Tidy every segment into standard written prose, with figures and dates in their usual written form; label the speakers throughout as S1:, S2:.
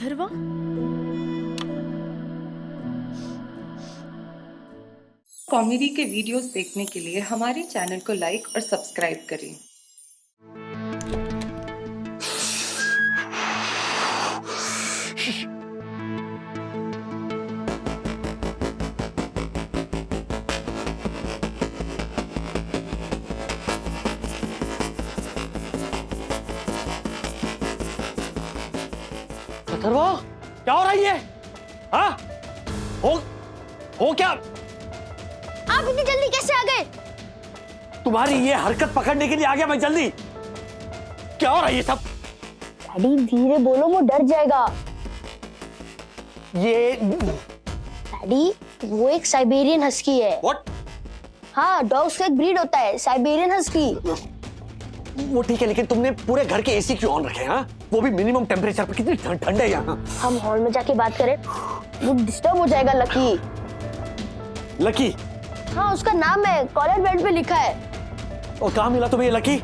S1: Atharva?
S2: Comedy के videos देखने के लिए हमारे चैनल को लाइक और सब्सक्राइब करें।
S3: अथर्वा, क्या हो रहा है ये? हाँ? हो क्या?
S4: आप इतनी जल्दी कैसे आ गए?
S3: तुम्हारी ये हरकत पकड़ने के लिए आ गया मैं जल्दी। क्या हो रहा है ये सब?
S4: डैडी धीरे बोलो, वो डर जाएगा।
S3: ये
S4: डैडी वो एक साइबेरियन हस्की है।
S3: व्हाट?
S4: हाँ, डॉग्स का एक ब्रीड होता है साइबेरियन हस्की।
S3: वो ठीक है, लेकिन तुमने पूरे घर के एसी क्यों ऑन रखे हैं? हाँ? वो भी मिनिमम टेम्परेचर पर। कितनी ठंड है यहाँ।
S4: हम हॉल में जाके बात करें, वो डिस्टर्ब हो जाएगा। लकी?
S3: लकी?
S4: हाँ, उसका नाम है, कॉलर बेल्ट पे लिखा है।
S3: और कहाँ मिला तुम्हें ये लकी?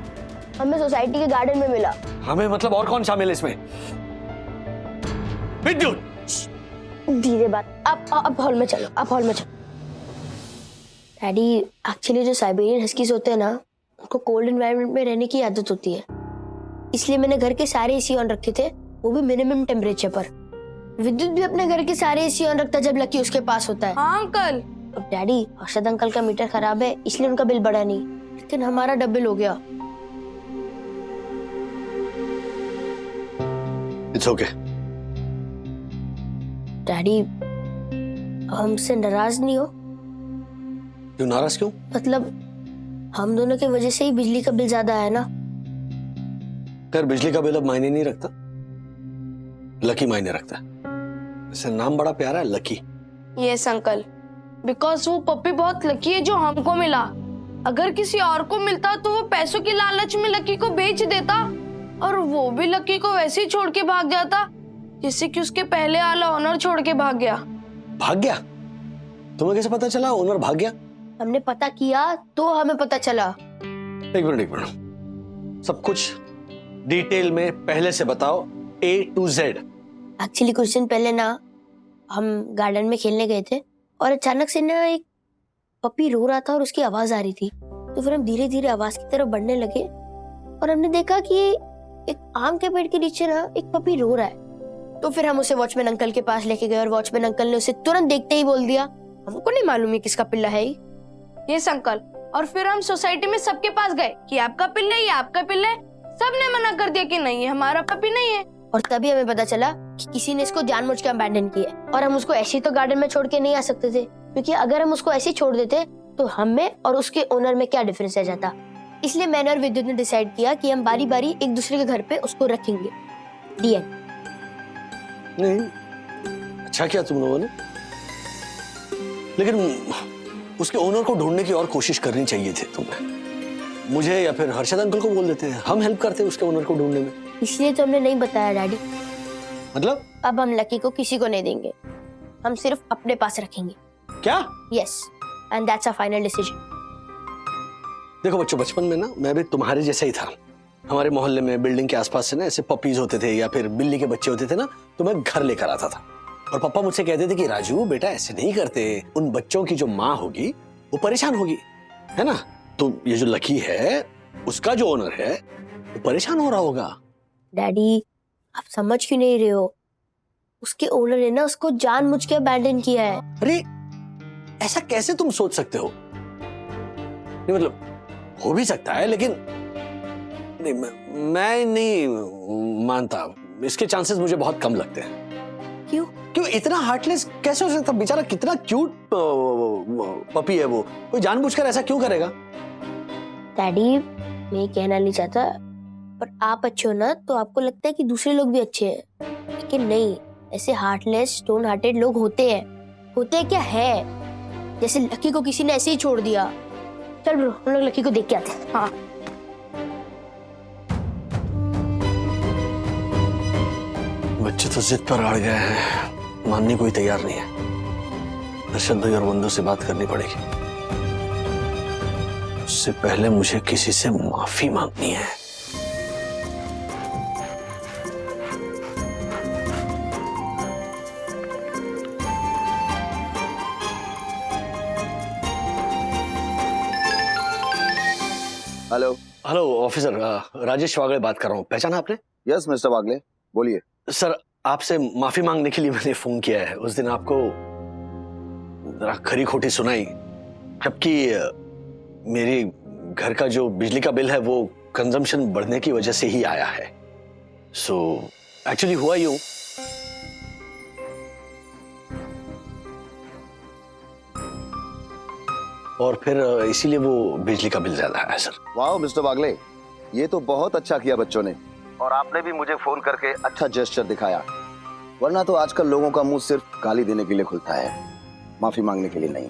S4: हमें सोसाइटी के गार्डन में मिला।
S3: हमें मतलब और कौन शामिल है इसमें? विद्युत,
S4: धीरे बात। आप हॉल में चलो, आप हॉल में चलो। डैडी एक्चुअली जो साइबेरियन हस्कीज होते हैं ना, उनको कोल्ड एनवायरनमेंट में रहने की आदत होती है, इसलिए मैंने घर के सारे एसी ऑन रखे थे, वो भी मिनिमम टेम्परेचर पर। विद्युत भी अपने घर के सारे एसी ऑन रखता है जब लकी उसके पास होता है।
S1: हाँ अंकल।
S4: अब डैडी हर्षद अंकल का मीटर खराब है, इसलिए उनका बिल बढ़ा नहीं, लेकिन हमारा डबल हो गया।
S3: It's okay.
S4: डैडी हमसे नाराज नहीं हो?
S3: क्यों नाराज क्यों?
S4: मतलब हम दोनों की वजह से ही बिजली का बिल ज्यादा आया ना।
S3: खैर बिजली का बिल अब मायने नहीं रखता, लकी मायने रखता है। वैसे नाम बड़ा प्यारा है, लकी।
S1: यस अंकल, बिकॉज वो पप्पी बहुत लकी है जो हमको मिला। अगर किसी और को मिलता तो वो पैसों की लालच में लकी को बेच देता, और वो भी लकी को वैसे ही छोड़ के भाग जाता जिससे कि उसके पहले वाला ओनर छोड़ के भाग गया।
S3: भाग गया? तुम्हें कैसे पता चला ओनर भाग गया?
S4: हमने पता किया तो हमें पता चला।
S3: एक मिनट, सब कुछ डिटेल में पहले से बताओ, A to Z।
S4: एक्चुअली कुछ दिन पहले ना हम गार्डन में खेलने गए थे, और अचानक से ना एक पपी रो रहा था और उसकी आवाज आ रही थी। तो फिर हम धीरे धीरे आवाज की तरफ बढ़ने लगे, और हमने देखा कि एक आम के पेड़ के नीचे ना एक पपी रो रहा है। तो फिर हम उसे वॉचमैन अंकल के पास लेके गए, और वॉचमैन अंकल ने उसे तुरंत देखते ही बोल दिया, हमको नहीं मालूम है किसका पिल्ला है।
S1: Yes uncle. और फिर हम सोसाइटी में सबके पास गए कि आपका पिल्ला है, ये आपका पिल्ला है। सबने मना कर दिया कि नहीं, ये हमारा पपी नहीं है।
S4: और तभी हमें पता चला कि किसी ने इसको जानबूझ के अबैंडन किया है, और हम उसको ऐसे ही तो गार्डन में छोड़ के नहीं आ सकते थे, क्योंकि अगर हम उसको ऐसे ही छोड़ देते तो हम में और उसके ओनर में क्या डिफरेंस रह जाता। इसलिए मैंने और विद्युत ने डिसाइड किया कि हम बारी बारी एक दूसरे के घर पे उसको रखेंगे।
S3: नहीं, अच्छा किया तुम लोगों ने, लेकिन उसके ओनर को ढूंढने की और कोशिश करनी चाहिए थी तुम्हें। मुझे या फिर हर्षद अंकल को बोल देते हैं, हम हेल्प करते हैं उसके ओनर को ढूंढने में।
S4: इसलिए तो हमने नहीं बताया डैडी।
S3: मतलब?
S4: अब हम लकी को किसी को नहीं देंगे, हम सिर्फ अपने पास रखेंगे।
S3: क्या?
S4: Yes, and that's a final decision.
S3: देखो बच्चों, बचपन में ना मैं भी तुम्हारे जैसा ही था। हमारे मोहल्ले में बिल्डिंग के आसपास से ना ऐसे पपीज होते थे या फिर बिल्ली के बच्चे होते थे ना, तो मैं घर लेकर आता था। और पापा मुझसे कहते थे कि राजू बेटा ऐसे नहीं करते, उन बच्चों की जो माँ होगी वो परेशान होगी, है ना? तो ये जो लकी है उसका जो ओनर है वो परेशान हो रहा होगा।
S4: डैडी आप समझ क्यों नहीं रहे हो? उसके ओनर ने ना उसको जानबूझ के अबैंडन किया है।
S3: अरे ऐसा कैसे तुम सोच सकते हो? नहीं मतलब हो भी सकता है, लेकिन नहीं, मैं नहीं मानता। इसके चांसेस मुझे बहुत कम लगते हैं।
S4: क्यों?
S3: क्यों इतना हार्टलेस कैसे हो सकता? बेचारा कितना क्यूट पपी है वो, कोई जानबूझकर ऐसा क्यों करेगा?
S4: डैडी मैं कहना नहीं चाहता, पर आप अच्छे हो ना तो आपको लगता है कि दूसरे लोग भी अच्छे हैं, लेकिन नहीं, ऐसे हार्टलेस स्टोन हार्टेड लोग होते हैं। होते क्या है, जैसे लकी को किसी ने ऐसे ही छोड़ दिया। चल ब्रो, हम लोग लकी को देख के आते हैं। हाँ
S3: बच्चे तो जिद पर अड़ गए हैं, मानने को ही तैयार नहीं है। अर्शद भाई और बंदों से बात करनी पड़ेगी, उससे पहले मुझे किसी से माफी मांगनी है।
S5: हेलो।
S3: हेलो ऑफिसर, राजेश वागले बात कर रहा हूँ, पहचाना आपने?
S5: यस मिस्टर वागले, बोलिए।
S3: सर आपसे माफी मांगने के लिए मैंने फोन किया है। उस दिन आपको जरा खरी खोटी सुनाई, जबकि मेरे घर का जो बिजली का बिल है वो कंजम्पशन बढ़ने की वजह से ही आया है। सो एक्चुअली हुआ यूं, और फिर इसीलिए वो बिजली का बिल ज्यादा आया सर।
S5: वाह मिस्टर वागले, ये तो बहुत अच्छा किया बच्चों ने, और आपने भी मुझे फोन करके अच्छा जेस्चर दिखाया, वरना तो आजकल लोगों का मुंह सिर्फ गाली देने के लिए खुलता है, माफी मांगने के लिए नहीं।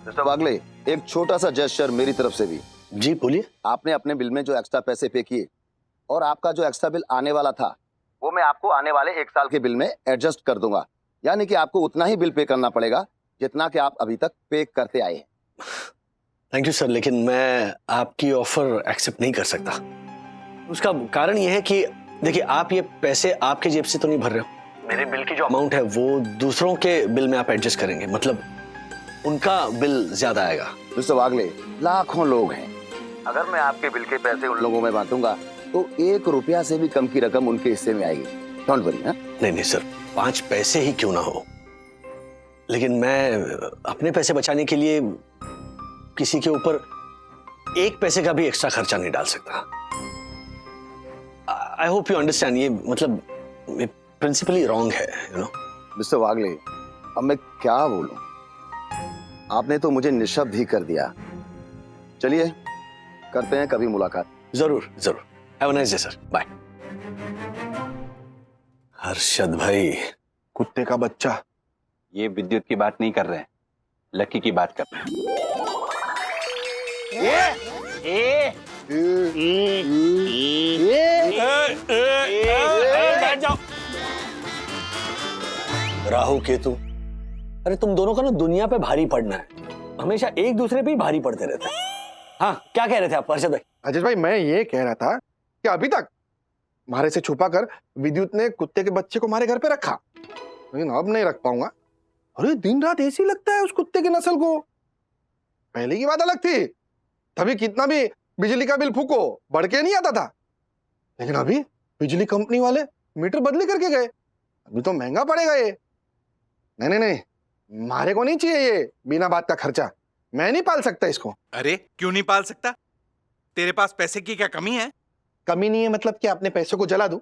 S5: मिस्टर वागले, एक छोटा सा जेस्चर मेरी तरफ से भी।
S3: जी बोलिए।
S5: आपने अपने बिल में जो एक्स्ट्रा पैसे पे किए और आपका जो एक्स्ट्रा बिल आने वाला था वो मैं आपको आने वाले 1 साल के बिल में एडजस्ट कर दूंगा, यानी कि आपको उतना ही बिल पे करना पड़ेगा जितना कि आप अभी तक पे करते आए हैं।
S3: थैंक यू सर, लेकिन मैं आपकी ऑफर एक्सेप्ट नहीं कर सकता। उसका कारण यह है कि देखिए, आप ये पैसे आपके जेब से तो नहीं भर रहे हो। मेरे बिल की जो अमाउंट है वो दूसरों के बिल में आप एडजस्ट करेंगे, मतलब उनका बिल ज्यादा आएगा।
S5: मिस्टर वागले, लाखों लोग हैं, अगर मैं आपके बिल के पैसे उन लोगों में बांटूंगा तो 1 रुपया से भी कम की रकम उनके हिस्से में आएगी। Don't worry.
S3: नहीं नहीं सर, 5 पैसे ही क्यों ना हो, लेकिन मैं अपने पैसे बचाने के लिए किसी के ऊपर 1 पैसे का भी एक्स्ट्रा खर्चा नहीं डाल सकता। I hope you understand. ये मतलब प्रिंसिपली रॉन्ग है, यू नो।
S5: मिस्टर वागले, अब मैं क्या बोलूं, आपने तो मुझे निशब्द ही कर दिया। चलिए करते हैं कभी मुलाकात।
S3: जरूर जरूर। Have a nice day sir, bye. Harshad भाई,
S6: कुत्ते का बच्चा।
S7: ये विद्युत की बात नहीं कर रहे हैं, लकी की बात कर रहे हैं।
S3: राहु केतु, अरे तुम दोनों का ना दुनिया पे भारी पड़ना है, हमेशा एक दूसरे पे ही भारी पड़ते रहते हैं। हाँ, क्या कह रहे थे आप हर्षद भाई?
S6: राजेश भाई, मैं ये कह रहा था कि अभी तक मारे से छुपाकर विद्युत ने कुत्ते के बच्चे को हमारे घर पे रखा, लेकिन अब नहीं रख पाऊंगा। अरे दिन रात ऐसी लगता है उस कुत्ते की नस्ल को। पहले की बात अलग थी, तभी कितना भी बिजली का बिल फूको बढ़ के नहीं आता था, लेकिन अभी बिजली कंपनी वाले मीटर बदली करके गए, अभी तो महंगा पड़ेगा ये। नहीं नहीं नहीं, मारे को नहीं चाहिए ये बिना बात का खर्चा, मैं नहीं पाल सकता इसको।
S8: अरे क्यों नहीं पाल सकता? तेरे पास पैसे की क्या कमी है?
S6: कमी नहीं है मतलब कि अपने पैसों को जला दूं?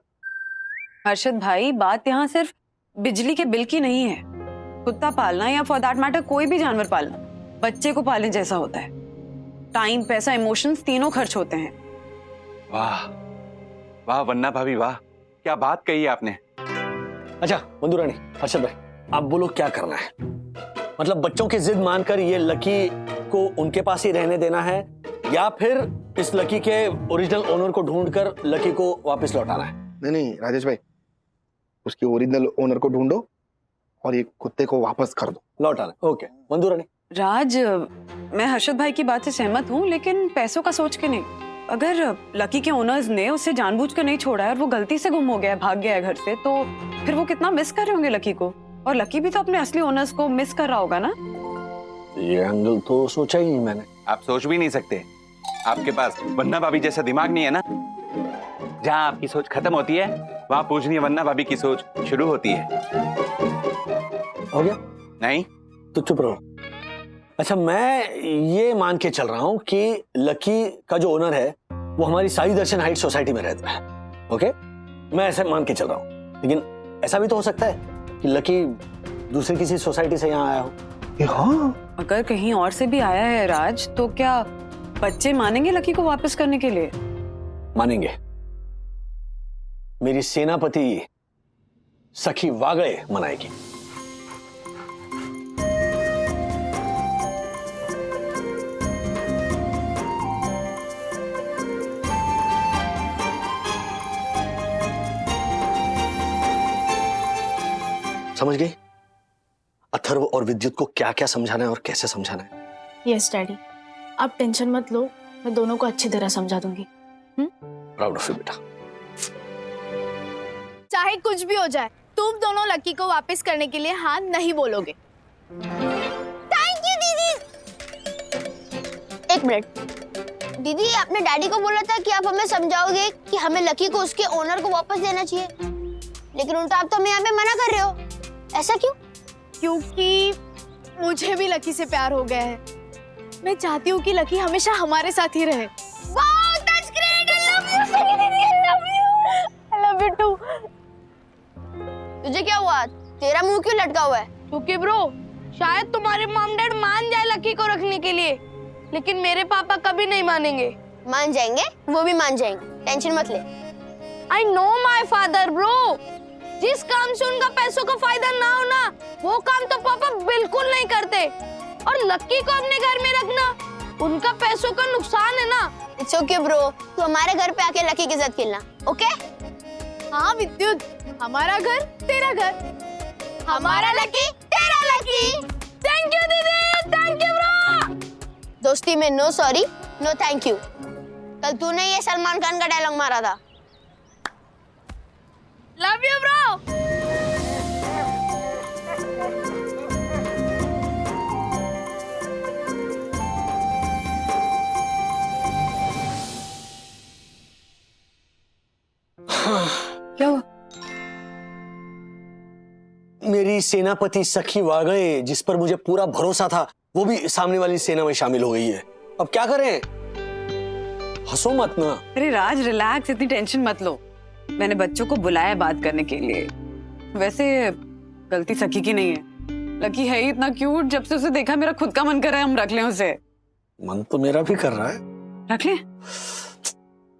S9: हर्षद भाई, बात यहाँ सिर्फ बिजली के बिल की नहीं है। कुत्ता पालना या फॉर दैट मैटर कोई भी जानवर पालना बच्चे को पालने जैसा होता है। टाइम, पैसा, इमोशंस तीनों खर्च होते हैं।
S7: वाह वाह वन्ना भाभी, वाह क्या बात कही आपने।
S3: अच्छा बंधु रानी, हर्षद भाई, आप बोलो क्या करना है? मतलब बच्चों की जिद मानकर ये लकी को उनके पास ही रहने देना है, या फिर इस लकी के ओरिजिनल ओनर को ढूंढकर लकी को वापस लौटाना है?
S6: नहीं नहीं राजेश भाई, उसके ओरिजिनल ओनर को ढूंढो और ये कुत्ते को वापस कर दो।
S3: लौटाना, ओके। बंधु रानी?
S9: राज, मैं हर्षद भाई की बात से सहमत हूँ, लेकिन पैसों का सोच के नहीं। अगर लकी के ओनर्स ने उसे जानबूझकर नहीं छोड़ा है और वो गलती से गुम हो गया है, भाग गया है घर से, तो फिर वो कितना मिस कर रहे होंगे लकी को, और लकी भी तो अपने असली ओनर्स को मिस कर रहा होगा ना।
S3: ये एंगल तो सोचा ही नहीं मैंने।
S7: आप सोच भी नहीं सकते, आपके पास वन्ना भाभी जैसा दिमाग नहीं है ना। जहाँ आपकी सोच खत्म होती है वहाँ पूजनीय वन्ना भाभी की सोच शुरू होती है।
S3: हो गया?
S7: नहीं
S3: तो चुप रहो। अच्छा, मैं ये मान के चल रहा हूं कि लकी का जो ओनर है वो हमारी साई दर्शन हाइट सोसाइटी में रहता है, ओके? मैं ऐसे मान के चल रहा हूं, लेकिन ऐसा भी तो हो सकता है कि लकी दूसरी किसी सोसाइटी से यहाँ आया हो।
S6: हाँ,
S9: अगर कहीं और से भी आया है राज, तो क्या बच्चे मानेंगे लकी को वापस करने के लिए?
S3: मानेंगे। मेरी सेनापति सखी वागले मनाएगी। समझ गई? अथर्व और विद्युत को क्या क्या समझाना है और कैसे समझाना है।
S1: यस डैडी, आप टेंशन मत लो, मैं दोनों को अच्छी तरह समझा दूंगी।
S3: प्राउड ऑफ यू बेटा।
S10: चाहे कुछ भी हो जाए, तुम दोनों लकी को वापस करने के लिए हाँ नहीं बोलोगे।
S4: एक मिनट, दीदी आपने डैडी को बोला था कि आप हमें समझाओगे कि हमें लकी को उसके ओनर को वापस देना चाहिए, लेकिन उल्टा आप तो हमें यहाँ पे मना कर रहे हो, ऐसा क्यों?
S10: क्योंकि मुझे भी लकी से प्यार हो गया है। मैं चाहती हूँ कि लकी हमेशा हमारे साथ ही रहे।
S4: Wow, that's great, I love you Sunny दीदी, I love you, I love you too. तुझे क्या हुआ? तेरा मुंह क्यों लटका हुआ है?
S1: क्योंकि ब्रो शायद तुम्हारे मॉम डैड मान जाए लकी को रखने के लिए, लेकिन मेरे पापा कभी नहीं मानेंगे।
S4: मान जाएंगे, वो भी मान जाएंगे, टेंशन मत ले।
S1: I know my father bro, जिस काम से उनका पैसों का फायदा ना हो ना, वो काम तो पापा बिल्कुल नहीं करते। और लकी को अपने घर में रखना उनका पैसों का नुकसान है ना।
S4: इट्स ओके ब्रो, तू हमारे घर पे आके लकी के साथ खेलना, ओके?
S10: हाँ विद्युत, हमारा घर तेरा घर, हमारा लकी तेरा लकी।
S1: थैंक यू दीदी, थैंक यू ब्रो।
S4: दोस्ती में no sorry no thank you. कल तूने ये सलमान खान का डायलॉग मारा था।
S1: Love you bro.
S9: क्या हुआ?
S3: मेरी सेनापति सखी वागड़े, जिस पर मुझे पूरा भरोसा था, वो भी सामने वाली सेना में शामिल हो गई है। अब क्या करें? हंसो मत ना।
S9: अरे राज रिलैक्स, इतनी टेंशन मत लो। मैंने बच्चों को बुलाया बात करने के लिए। वैसे गलती सखी की नहीं है, लकी है ही इतना क्यूट, जब से उसे देखा मेरा खुद का मन कर रहा है हम रख लें उसे।
S3: मन तो मेरा भी कर रहा है।
S9: रख लें?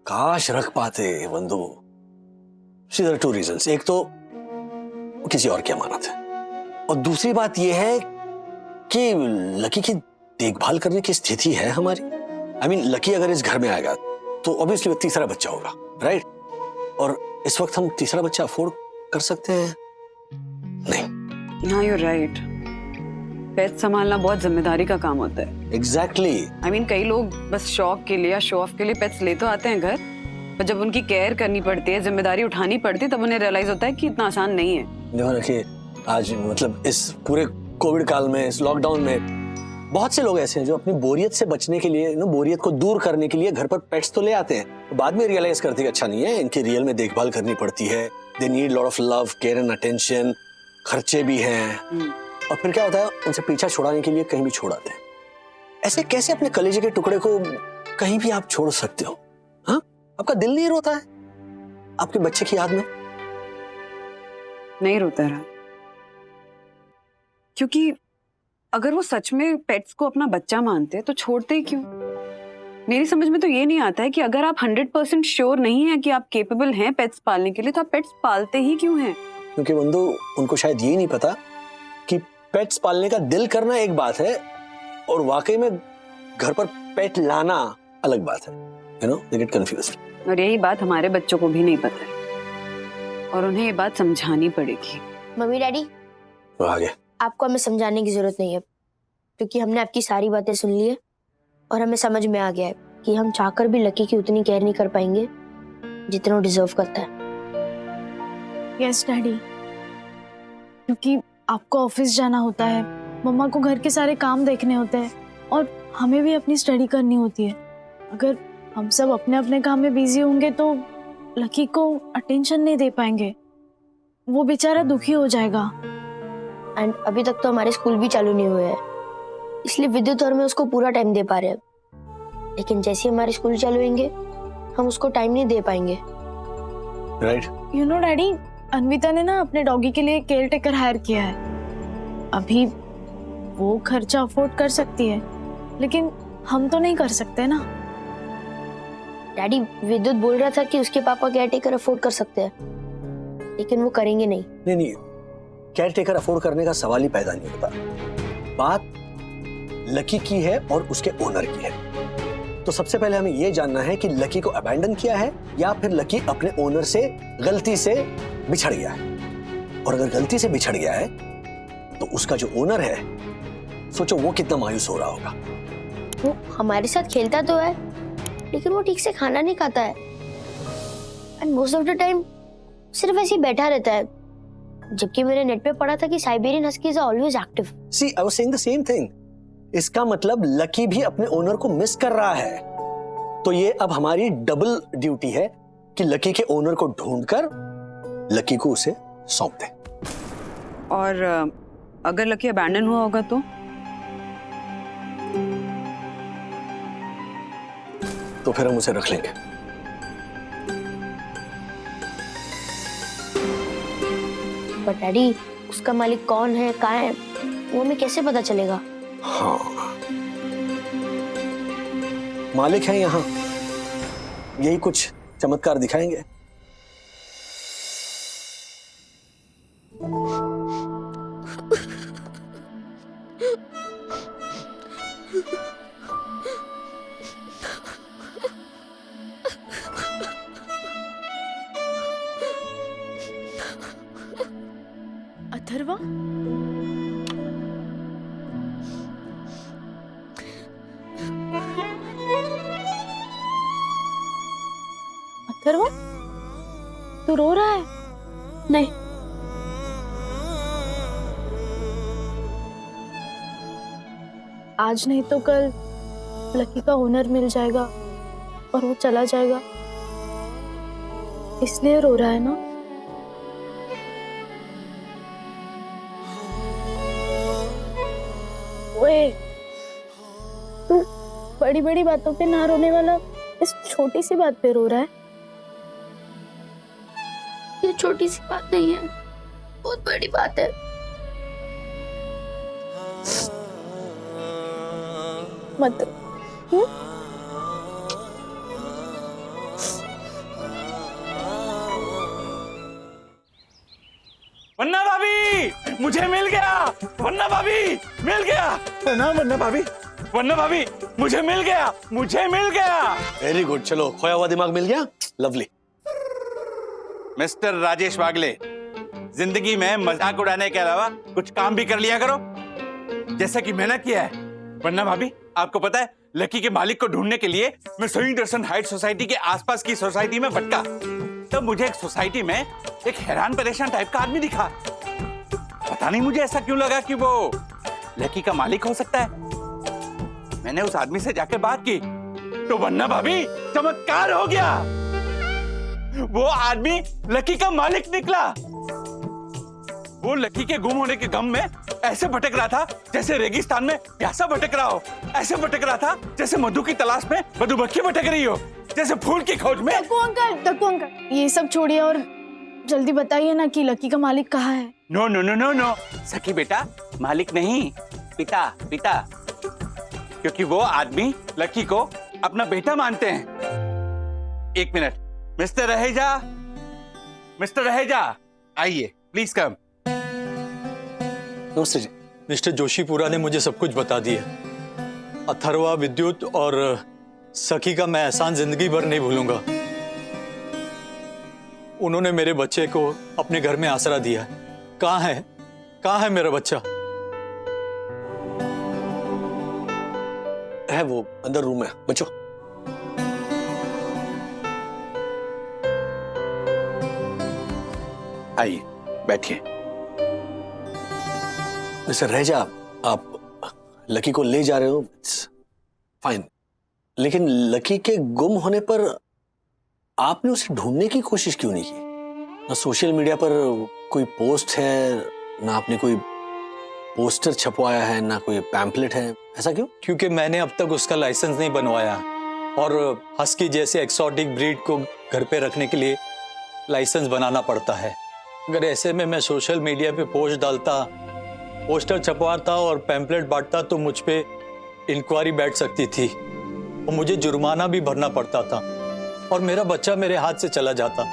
S3: काश रख पाते बंधु। सीधे 2 रीजंस, एक तो किसी और की अमानत है, और दूसरी बात यह है कि लकी की देखभाल करने की स्थिति है हमारी। I mean, लकी अगर इस घर में आएगा तो ऑब्वियसली वो तीसरा बच्चा होगा, राइट? और इस वक्त हम तीसरा बच्चा अफोर्ड कर सकते हैं? नहीं।
S9: हाँ, you're right. पेट संभालना बहुत जिम्मेदारी का काम होता है।
S3: Exactly.
S9: I mean, कई लोग बस शौक के लिए या शो ऑफ के लिए पेट्स ले तो आते हैं घर, पर जब उनकी केयर करनी पड़ती है, जिम्मेदारी उठानी पड़ती है, तब उन्हें रियलाइज होता है कि इतना आसान नहीं है।
S3: देखो रखिए, आज मतलब इस पूरे कोविड काल में, इस लॉकडाउन में बहुत से लोग ऐसे हैं जो अपनी बोरियत से बचने के लिए, बोरियत को दूर करने के लिए घर पर पेट्स तो ले आते हैं, बाद में रियलाइज करते हैं कि अच्छा नहीं है, इनकी रियल में देखभाल करनी पड़ती है। They need lot of love, care and attention, खर्चे भी हैं, और फिर क्या होता है, उनसे पीछा छुड़ाने के लिए कहीं भी छोड़ आते हैं। ऐसे कैसे अपने कलेजे के टुकड़े को कहीं भी आप छोड़ सकते हो? हाँ, आपका दिल नहीं रोता है आपके बच्चे की याद में?
S9: नहीं रोता रहा, क्योंकि अगर वो सच में पेट्स को अपना बच्चा मानते हैं तो छोड़ते ही क्यों? मेरी समझ में तो ये नहीं आता है कि अगर आप 100% श्योर नहीं है कि आप केपेबल हैं पेट्स पालने के लिए, तो आप पेट्स पालते ही क्यों हैं?
S3: क्योंकि बंधु, उनको शायद ये नहीं पता कि पेट्स पालने का दिल करना एक बात है और वाकई में घर पर पेट लाना अलग बात है। You know, they get confused.
S9: और यही बात हमारे बच्चों को भी नहीं पता है, और उन्हें ये बात समझानी पड़ेगी।
S4: मम्मी डैडी,
S3: वो आ गया।
S4: आपको हमें समझाने की जरूरत नहीं है, क्योंकि हमने आपकी सारी बातें सुन ली है और हमें समझ में आ गया है कि हम चाहकर भी लकी की उतनी केयर नहीं कर पाएंगे जितना वो डिजर्व करता है।
S10: यस डैडी, क्योंकि आपको ऑफिस जाना होता है, मम्मा को घर के सारे काम देखने होते हैं, और हमें भी अपनी स्टडी करनी होती है। अगर हम सब अपने अपने काम में बिजी होंगे तो लकी को अटेंशन नहीं दे पाएंगे, वो बेचारा दुखी हो जाएगा।
S4: एंड अभी तक तो हमारे स्कूल भी चालू नहीं हुए हैं, इसलिए विद्युत और मैं उसको पूरा टाइम दे पा रहे हैं, लेकिन जैसे ही हमारे स्कूल चालू होंगे हम उसको टाइम नहीं दे पाएंगे।
S3: Right?
S10: You know daddy, Anvita ने ना अपने डॉगी के लिए केयर टेकर हायर किया है। अभी वो खर्चा अफोर्ड कर सकती है, लेकिन हम तो नहीं कर सकते ना।
S4: डैडी, विद्युत बोल रहा था कि उसके पापा केयर टेकर अफोर्ड कर सकते हैं, लेकिन वो करेंगे नहीं।
S3: नहीं, केयर टेकर अफोर्ड करने का सवाल ही पैदा नहीं होता। बात लकी की है और उसके ओनर की है। तो सबसे पहले हमें यह जानना है कि लकी को अबैंडन किया है या फिर लकी अपने ओनर से गलती से बिछड़ गया है। और अगर गलती से बिछड़ गया है तो उसका जो ओनर है, सोचो वो कितना मायूस हो रहा होगा।
S4: वो हमारे साथ खेलता तो है, लेकिन वो ठीक से खाना नहीं खाता है, and most of the time सिर्फ ऐसे ही बैठा रहता है, जबकि मैंने नेट पे पढ़ा था कि Siberian huskies are always active.
S3: See, I was saying the same thing. इसका मतलब लकी भी अपने ओनर को मिस कर रहा है। तो ये अब हमारी डबल ड्यूटी है कि लकी के ओनर को ढूंढकर लकी को उसे सौंप दे।
S9: और अगर लकी अबैंडन हुआ होगा
S3: तो फिर हम उसे रख लेंगे।
S4: पर डैडी, उसका मालिक कौन है, कहाँ है, वो हमें कैसे पता चलेगा?
S3: हाँ, मालिक है यहाँ, यही कुछ चमत्कार दिखाएंगे।
S10: अथर्वा, अथर्वा, तू रो रहा है?
S1: नहीं,
S10: आज नहीं तो कल लकी का ओनर मिल जाएगा और वो चला जाएगा, इसलिए रो रहा है ना? ओए, तू बड़ी बड़ी बातों पे ना रोने वाला इस छोटी सी बात पे रो रहा है?
S1: ये छोटी सी बात नहीं है, बहुत बड़ी बात है।
S10: मत
S8: वन्ना भाभी, मुझे मिल गया। वन्ना भाभी, मिल गया ना। वन्ना भाभी, वन्ना भाभी, मुझे मिल गया, मुझे मिल गया।
S3: वेरी गुड, चलो खोया हुआ दिमाग मिल गया, लवली।
S7: मिस्टर राजेश वागले, जिंदगी में मजाक उड़ाने के अलावा कुछ काम भी कर लिया करो,
S8: जैसा कि मैंने किया है।
S7: वन्ना भाभी, आपको पता है लकी के मालिक को ढूंढने के लिए मैं सोइंग दर्शन हाइट सोसाइटी के आसपास की सोसाइटी में भटका, तब मुझे एक सोसाइटी में एक हैरान परेशान टाइप का आदमी दिखा। पता नहीं मुझे ऐसा क्यों लगा कि वो लकी का मालिक हो सकता है। मैंने उस आदमी से जाकर बात की तो वन्ना भाभी, चमत्कार हो गया। वो आदमी लकी का मालिक निकला। वो लकी के गुम होने के गम में ऐसे भटक रहा था जैसे रेगिस्तान में प्यासा भटक रहा हो, ऐसे भटक रहा था जैसे मधु की तलाश में मधुमक्खी भटक रही हो, जैसे फूल की खोज में।
S10: तक्कू अंकल, ये सब छोड़िए और जल्दी बताइए ना कि लकी का मालिक कहाँ है?
S7: No no no no no Sakhi बेटा, मालिक नहीं, पिता पिता, क्योंकि वो आदमी लकी को अपना बेटा मानते हैं। एक minute, mister Raheja, mister Raheja, आइए प्लीज कम।
S3: नमस्ते जी।
S11: मिस्टर जोशीपुरा ने मुझे सब कुछ बता दिया। अथर्वा, विद्युत और सखी का मैं एहसान जिंदगी भर नहीं भूलूंगा। उन्होंने मेरे बच्चे को अपने घर में आसरा दिया। कहाँ है, कहाँ है मेरा बच्चा?
S3: है वो अंदर रूम में, बच्चों।
S7: आइए बैठिए।
S3: मिस्टर रहेजा, आप लकी को ले जा रहे हो, फाइन, लेकिन लकी के गुम होने पर आपने उसे ढूंढने की कोशिश क्यों नहीं की? ना सोशल मीडिया पर कोई पोस्ट है, ना आपने कोई पोस्टर छपवाया है, ना कोई पैम्पलेट है, ऐसा क्यों?
S11: क्योंकि मैंने अब तक उसका लाइसेंस नहीं बनवाया और हस्की जैसे एक्सोटिक ब्रीड को घर पे रखने के लिए लाइसेंस बनाना पड़ता है। अगर ऐसे में मैं सोशल मीडिया पे पोस्ट डालता, पोस्टर छपवाता और पैम्पलेट बांटता तो मुझ पे इंक्वायरी बैठ सकती थी और मुझे जुर्माना भी भरना पड़ता था और मेरा बच्चा मेरे हाथ से चला जाता।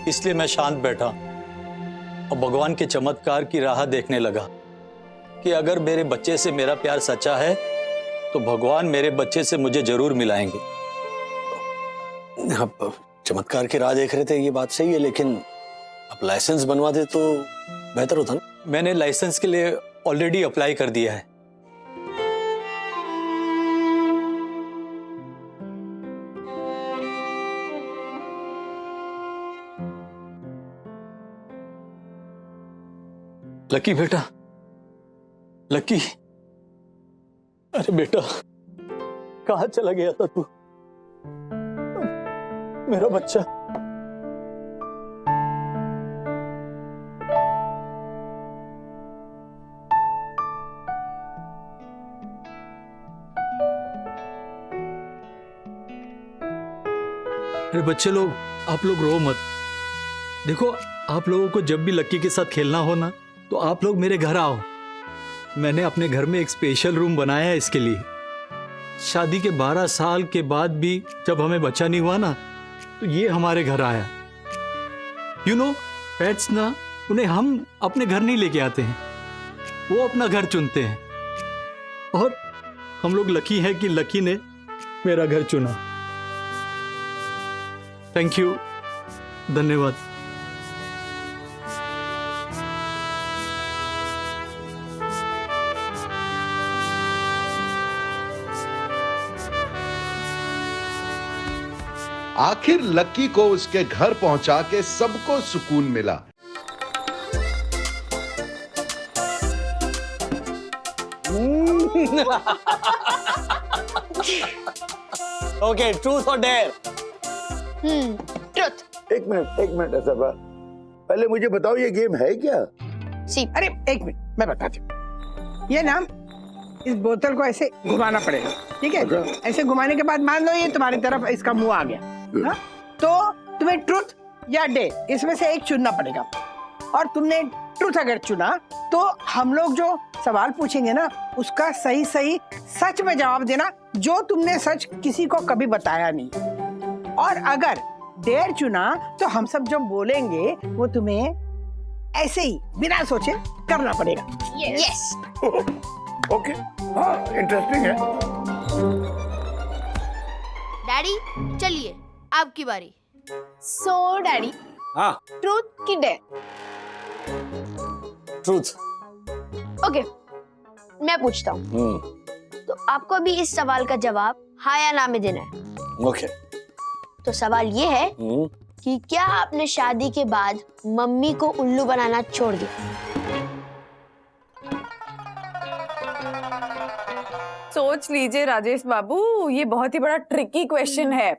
S11: इसलिए मैं शांत बैठा और भगवान के चमत्कार की राह देखने लगा कि अगर मेरे बच्चे से मेरा प्यार सच्चा है तो भगवान मेरे बच्चे से मुझे जरूर मिलाएंगे।
S3: आप चमत्कार की राह देख रहे थे, ये बात सही है, लेकिन आप लाइसेंस बनवा दे तो बेहतर होता ना।
S11: मैंने लाइसेंस के लिए ऑलरेडी अप्लाई कर दिया है। लकी बेटा, लकी, अरे बेटा, कहाँ चला गया था तू? मेरा बच्चा। अरे बच्चे लोग, आप लोग रो मत। देखो, आप लोगों को जब भी लक्की के साथ खेलना हो ना, तो आप लोग मेरे घर आओ। मैंने अपने घर में एक स्पेशल रूम बनाया है इसके लिए। शादी के 12 साल के बाद भी जब हमें बच्चा नहीं हुआ ना, तो ये हमारे घर आया। यू नो, पेट्स ना, उन्हें हम अपने घर नहीं लेके आते हैं, वो अपना घर चुनते हैं। और हम लोग लकी हैं कि लकी ने मेरा घर चुना। थैंक यू, धन्यवाद।
S12: आखिर लक्की को उसके घर पहुंचा के सबको सुकून मिला।
S3: ओके, ट्रूथ और डेयर?
S1: ट्रुथ।
S5: एक मिनट ऐसा बात, पहले मुझे बताओ ये गेम है क्या?
S13: अरे एक मिनट, मैं बताती हूँ। ये ना, इस बोतल को ऐसे घुमाना पड़ेगा, ठीक है? ऐसे घुमाने के बाद मान लो ये तुम्हारी तरफ इसका मुंह आ गया, हाँ? तो तुम्हें ट्रुथ या डेयर इसमें से एक चुनना पड़ेगा। और तुमने ट्रुथ अगर चुना तो हम लोग जो सवाल पूछेंगे ना, उसका सही सही सच में जवाब देना, जो तुमने सच किसी को कभी बताया नहीं। और अगर डेयर चुना तो हम सब जो बोलेंगे वो तुम्हें ऐसे ही बिना सोचे करना पड़ेगा।
S1: यस।
S5: ओके, हाँ, इंटरेस्टिंग है।
S1: डैडी चलिए, आपकी बारी।
S10: सो डैडी,
S3: हाँ,
S10: ट्रूथ की डेयर?
S3: ट्रूथ।
S4: ओके, मैं पूछता हूँ। तो आपको अभी इस सवाल का जवाब हाँ या ना में देना है।
S3: ओके।
S4: तो सवाल ये है कि क्या आपने शादी के बाद मम्मी को उल्लू बनाना छोड़ दिया?
S9: सोच लीजिए राजेश बाबू, ये बहुत ही बड़ा ट्रिकी क्वेश्चन है।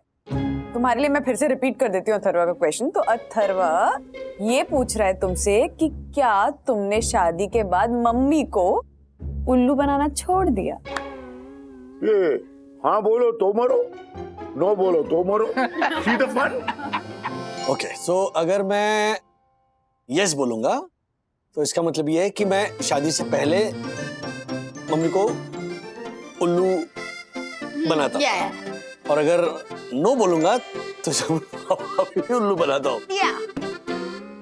S9: तुम्हारे लिए मैं फिर से रिपीट कर देती हूँ अथर्वा का क्वेश्चन। तो अथर्वा ये पूछ रहा है तुमसे कि क्या तुमने शादी के बाद मम्मी को उल्लू बनाना छोड़ दिया?
S5: ये हाँ बोलो तो मरो, नो बोलो तो मरो। See the fun?
S3: ओके, सो अगर मैं यस बोलूंगा तो इसका मतलब ये है कि मैं शादी से पहले मम्मी को उल्लू बनाता हूँ। और अगर नो बोलूंगा तो अभी उल्लू बनाता हूँ।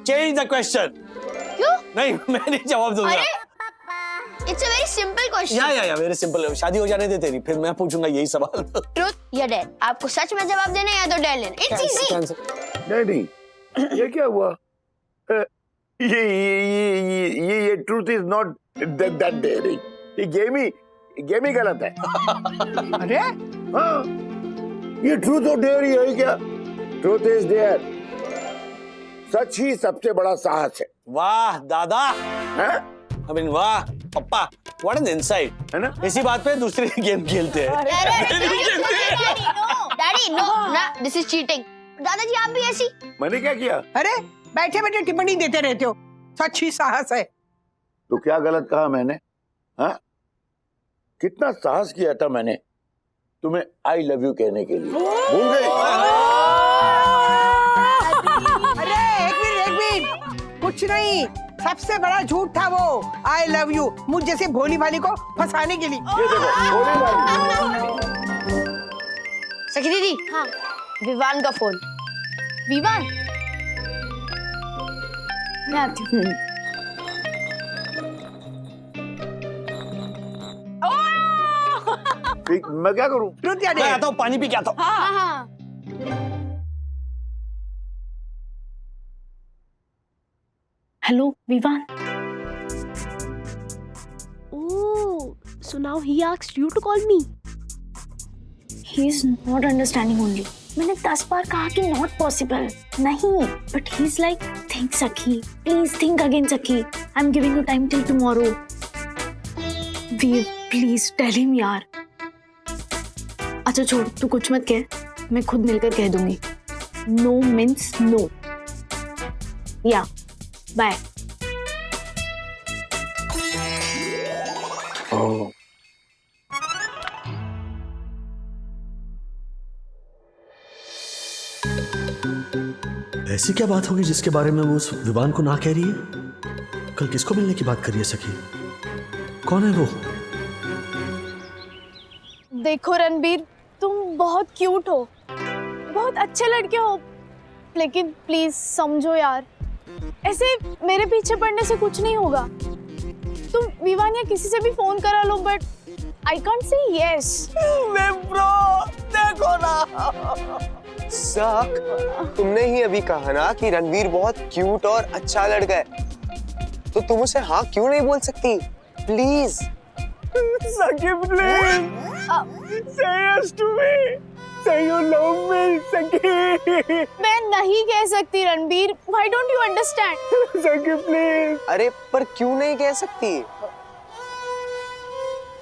S3: Change the question.
S1: क्यों?
S3: नहीं, मैं नहीं जवाब दूंगा।
S1: It's a very simple question.
S3: या वेरी सिंपल। शादी हो जाने दे तेरी, फिर मैं पूछूंगा यही सवाल।
S1: ट्रुथ या डेयर? आपको सच में जवाब देना है या तो डेयर लेना? It's easy.
S5: नहीं, ये क्या हुआ? ये truth is not that daring. ये गेम ही गलत है।
S13: अरे
S5: हाँ, ये ट्रूथ और डेयर ही है क्या? Truth is dare. सच ही सबसे बड़ा साहस है।
S3: वाह दादा,
S5: हैं?
S3: वाह पप्पा, व्हाट एन इनसाइट, है ना? इसी बात पे दूसरी गेम खेलते हैं।
S1: डैडी नो ना, दिस इज चीटिंग। दादाजी आप भी ऐसी?
S5: मैंने क्या किया?
S13: अरे बैठे बैठे टिप्पणी देते रहते हो, सच ही साहस है।
S5: तो क्या गलत कहा मैंने? हाँ, कितना साहस किया था मैंने तुम्हें आई लव यू कहने के लिए, भूल गए?
S13: अरे एक मिनट, कुछ नहीं, सबसे बड़ा झूठ था वो आई लव यू, मुझ जैसे भोली भाली को फंसाने के लिए।
S5: ये देखो, भोली भाली।
S1: सखी दीदी, हाँ, विवान का फोन।
S10: विवान, मैं आती हूँ।
S5: मैं क्या करूं?
S13: ट्रूथ या
S3: मैं
S13: डेयर?
S3: आता हूँ, पानी पी के आता हूँ।
S1: हाँ।
S10: Hello Vivaan.
S4: Oh, so now he asked you to call me.
S10: He is not understanding only. मैंने 10 बार कहा कि not possible. नहीं, but he's like, think Sakhi, please think again Sakhi. I'm giving you time till tomorrow. Please tell him यार। अच्छा छोड़, तू कुछ मत कह, मैं खुद मिलकर कह दूंगी। No means no. या बाय।
S3: ऐसी क्या बात होगी जिसके बारे में वो उस विवान को ना कह रही है? कल किसको मिलने की बात करी है सखी? कौन है वो?
S10: देखो रणबीर, तुम बहुत क्यूट हो, बहुत अच्छे लड़के हो, लेकिन प्लीज समझो यार, ऐसे मेरे पीछे पड़ने से कुछ नहीं होगा। तुम विवान या किसी से भी फोन करा लो, but I can't say yes.
S14: Bro देखो ना साक, तुमने ही अभी कहा ना कि रणवीर बहुत क्यूट और अच्छा लड़का है, तो तुम उसे हाँ क्यों नहीं बोल सकती? प्लीज सखी, please say yes to me, say you love me, सखी।
S10: मैं नहीं कह सकती Ranbir, why don't you understand?
S14: सखी प्लीज। अरे पर क्यों नहीं कह सकती?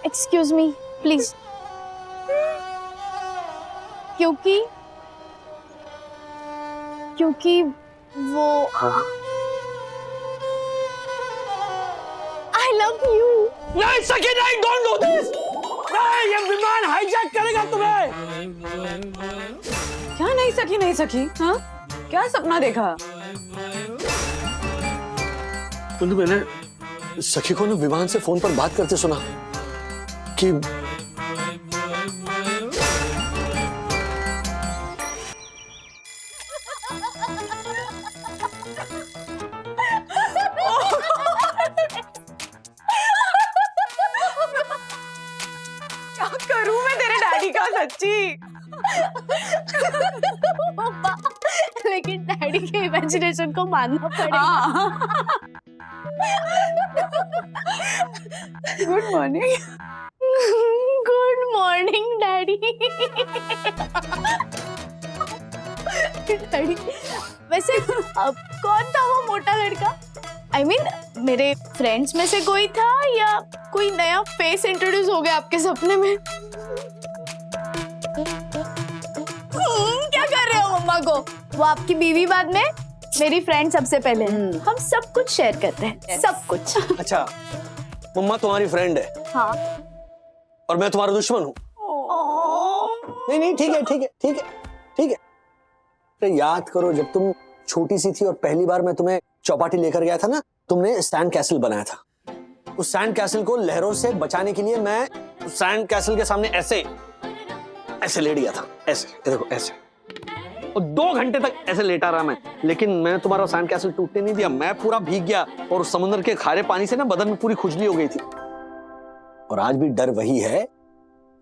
S10: Excuse me, please. क्योंकि वो I love you.
S8: नहीं सखी, नहीं, डोंट डू दिस। नहीं, ये विमान हाईजैक करेगा तुम्हें।
S9: क्या नहीं सकी, नहीं सकी? हाँ, क्या सपना देखा?
S3: तो मैंने सखी को ना विमान से फोन पर बात करते सुना कि
S9: क्या करूं मैं तेरे डैडी का, सच्ची।
S10: लेकिन डैडी के इमेजिनेशन को मानना पड़ेगा।
S9: Good morning.
S10: Good morning daddy. Daddy, वैसे अब कौन था वो मोटा लड़का? I mean, मेरे फ्रेंड्स में से कोई था या कोई नया फेस इंट्रोड्यूस हो गया आपके सपने में? क्या कर रहे हो मम्मा को? वो आपकी बीवी बाद में, मेरी फ्रेंड सबसे पहले। हम सब कुछ शेयर करते हैं, सब कुछ।
S3: अच्छा, मम्मा तुम्हारी फ्रेंड है?
S10: हाँ।
S3: और मैं तुम्हारा दुश्मन हूँ? नहीं नहीं, ठीक है ठीक है ठीक है ठीक है। तो याद करो, जब तुम छोटी सी थी और पहली बार मैं तुम्हें चौपाटी लेकर गया था ना, तुमने सैंड कैसल बनाया था। उस सैंड कैसल को लहरों से बचाने के लिए मैं उस सैंड कैसल के सामने ऐसे ऐसे लेट गया था, ऐसे, ये देखो ऐसे, और 2 घंटे तक ऐसे लेटा रहा मैं, लेकिन मैं तुम्हारा सैंड कैसल टूटने नहीं दिया। मैं पूरा भीग गया और उस समुद्र के खारे पानी से ना बदन में पूरी खुजली हो गई थी। और आज भी डर वही है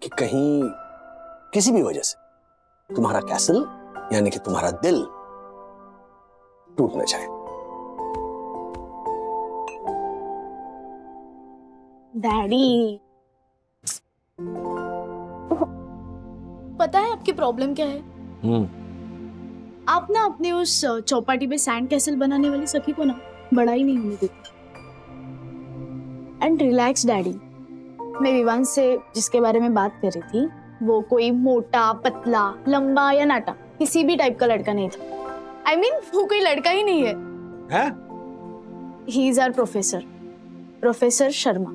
S3: कि कहीं किसी भी वजह से तुम्हारा कैसल यानी कि तुम्हारा दिल टूट न जाए।
S10: डैडी, पता है आपकी प्रॉब्लम क्या है? आप ना अपने उस चौपाटी पे सैंड कैसल बनाने वाली सखी को ना बड़ा ही नहीं होने देते। एंड रिलैक्स डैडी, मैं विवान से जिसके बारे में बात कर रही थी, वो कोई मोटा, पतला, लंबा या नाटा किसी भी टाइप का लड़का नहीं था। I mean, वो कोई लड़का ही नहीं है। He is our professor, professor Sharma.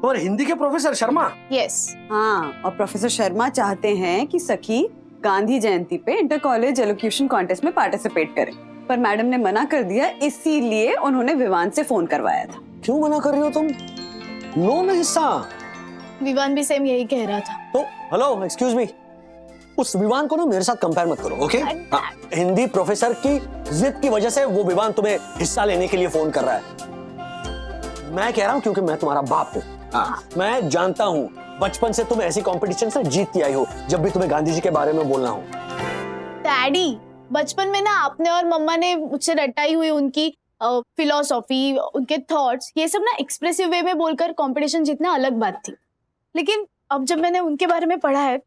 S3: और हिंदी के प्रोफेसर शर्मा?
S10: यस।
S9: हाँ, और प्रोफेसर शर्मा चाहते हैं कि सखी गांधी जयंती पे इंटर कॉलेज एलोक्यूशन कॉन्टेस्ट में पार्टिसिपेट करे, पर मैडम ने मना कर दिया, इसीलिए उन्होंने विवान से फोन करवाया था।
S3: क्यों मना कर रही हो तुम? लो में हिस्सा।
S10: विवान भी सेम यही कह रहा था।
S3: तो हेलो, एक्सक्यूज मी, उस विवान को ना मेरे साथ कंपेयर मत करो, ओके? हाँ, हिंदी प्रोफेसर की जिद की वजह से वो विवान तुम्हें हिस्सा लेने के लिए फोन कर रहा है। मैं कह रहा हूँ क्योंकि मैं तुम्हारा बाप हूँ। हाँ, मैं जानता हूँ बचपन से तुम ऐसी कॉम्पिटिशन से जीतती आई हो जब भी तुम्हें गांधी जी के बारे में बोलना हो।
S10: डैडी, बचपन में ना आपने और मम्मा ने मुझसे रटाई हुई उनकी फिलॉसफी, उनके थॉट्स, ये सब ना एक्सप्रेसिव वे में बोलकर कंपटीशन जीतना अलग बात थी। लेकिन अब जब मैंने उनके बारे में पढ़ा है